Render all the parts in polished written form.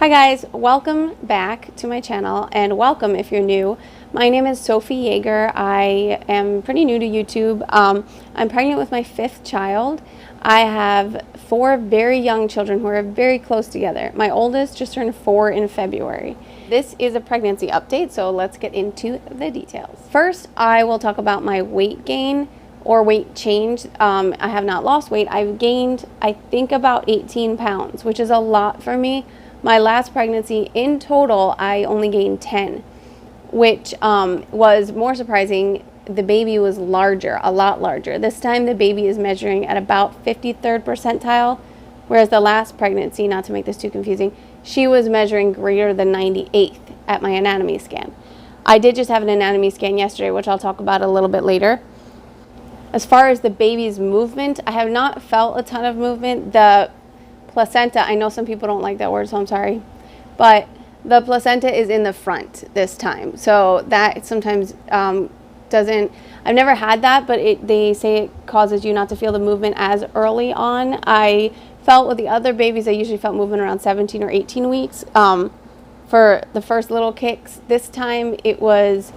Hi guys, welcome back to my channel, and welcome if you're new. My name is Sophie Yeager. I am pretty new to YouTube. I'm pregnant with my 5th child. I have 4 very young children who are very close together. My oldest just turned 4 in February. This is a pregnancy update, so let's get into the details. First, I will talk about my weight gain or weight change. I have not lost weight. I've gained, I think, about 18 pounds, which is a lot for me. My last pregnancy, in total, I only gained 10, which was more surprising. The baby was larger, a lot larger. This time the baby is measuring at about 53rd percentile, whereas the last pregnancy, not to make this too confusing, she was measuring greater than 98th at my anatomy scan. I did just have an anatomy scan yesterday, which I'll talk about a little bit later. As far as the baby's movement, I have not felt a ton of movement. The placenta, I know some people don't like that word, so I'm sorry, but the placenta is in the front this time, so that sometimes doesn't, I've never had that, but they say it causes you not to feel the movement as early on. I felt with the other babies, I usually felt movement around 17 or 18 weeks for the first little kicks. This time it was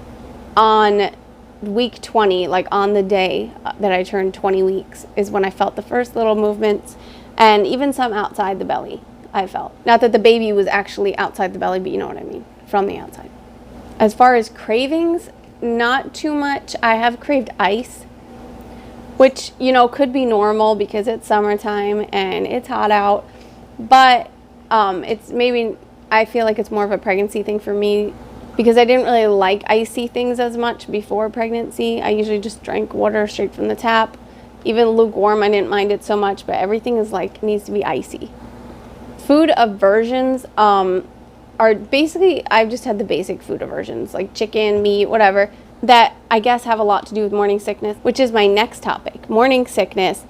on week 20, like on the day that I turned 20 weeks is when I felt the first little movements, and even some outside the belly I felt. Not that the baby was actually outside the belly, but you know what I mean, from the outside. As far as cravings, not too much. I have craved ice, which, you know, could be normal because it's summertime and it's hot out, but it's maybe, I feel like it's more of a pregnancy thing for me because I didn't really like icy things as much before pregnancy. I usually just drank water straight from the tap. Even lukewarm, I didn't mind it so much, but everything is like, needs to be icy. Food aversions are basically, I've just had the basic food aversions, like chicken, meat, whatever, that I guess have a lot to do with morning sickness, which is my next topic. Morning sickness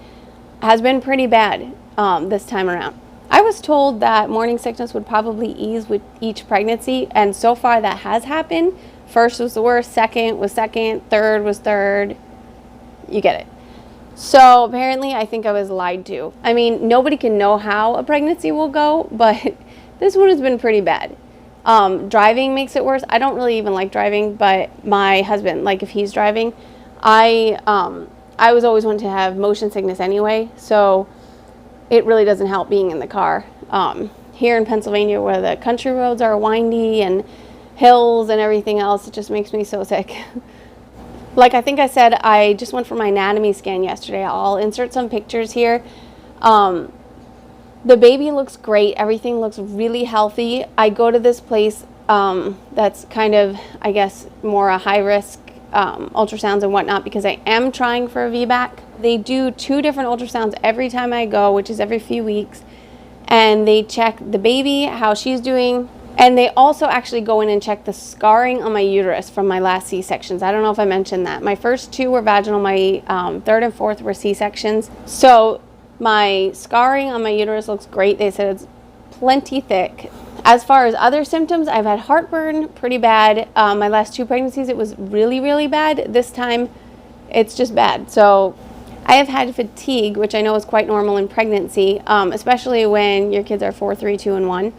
has been pretty bad this time around. I was told that morning sickness would probably ease with each pregnancy, and so far that has happened. First was the worst, second was second, third was third. You get it. So apparently I think I was lied to. I mean, nobody can know how a pregnancy will go, but this one has been pretty bad. Driving makes it worse. I don't really even like driving, but my husband, like if he's driving, I was always one to have motion sickness anyway, so it really doesn't help being in the car. Here in Pennsylvania, where the country roads are windy and hills and everything else, it just makes me so sick. Like I think I said, I just went for my anatomy scan yesterday. I'll insert some pictures here. The baby looks great. Everything looks really healthy. I go to this place that's kind of, I guess, more a high risk ultrasounds and whatnot because I am trying for a VBAC. They do 2 different ultrasounds every time I go, which is every few weeks. And they check the baby, how she's doing. And they also actually go in and check the scarring on my uterus from my last C-sections. I don't know if I mentioned that. My first 2 were vaginal. My 3rd and 4th were C-sections. So my scarring on my uterus looks great. They said it's plenty thick. As far as other symptoms, I've had heartburn pretty bad. My last 2 pregnancies, it was really, really bad. This time, it's just bad. So I have had fatigue, which I know is quite normal in pregnancy, especially when your kids are 4, 3, 2, and 1.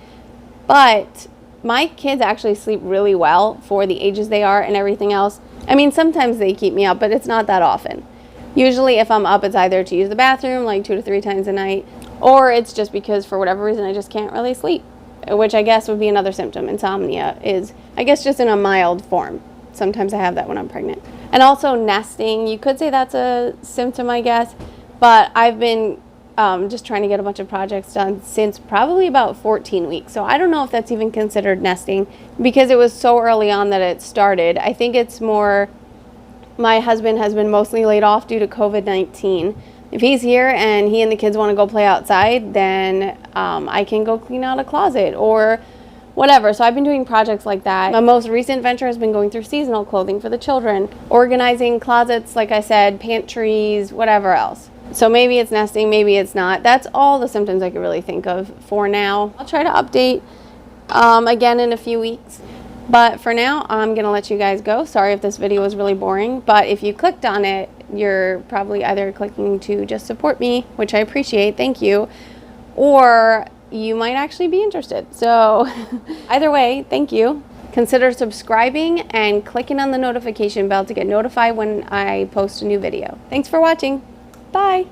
But my kids actually sleep really well for the ages they are and everything else. I mean, sometimes they keep me up, but it's not that often. Usually if I'm up, it's either to use the bathroom like 2 to 3 times a night, or it's just because for whatever reason I just can't really sleep, which I guess would be another symptom. Insomnia is, I guess, just in a mild form. Sometimes I have that when I'm pregnant. And also nesting, you could say that's a symptom, I guess, but I've been just trying to get a bunch of projects done since probably about 14 weeks. So I don't know if that's even considered nesting because it was so early on that it started. I think it's more, my husband has been mostly laid off due to COVID-19. If he's here and he and the kids want to go play outside, then I can go clean out a closet or whatever. So I've been doing projects like that. My most recent venture has been going through seasonal clothing for the children, organizing closets, like I said, pantries, whatever else. So maybe it's nesting, maybe it's not. That's all the symptoms I could really think of for now. I'll try to update again in a few weeks. But for now, I'm going to let you guys go. Sorry if this video was really boring, but if you clicked on it, you're probably either clicking to just support me, which I appreciate, thank you, or you might actually be interested. So either way, thank you. Consider subscribing and clicking on the notification bell to get notified when I post a new video. Thanks for watching. Bye.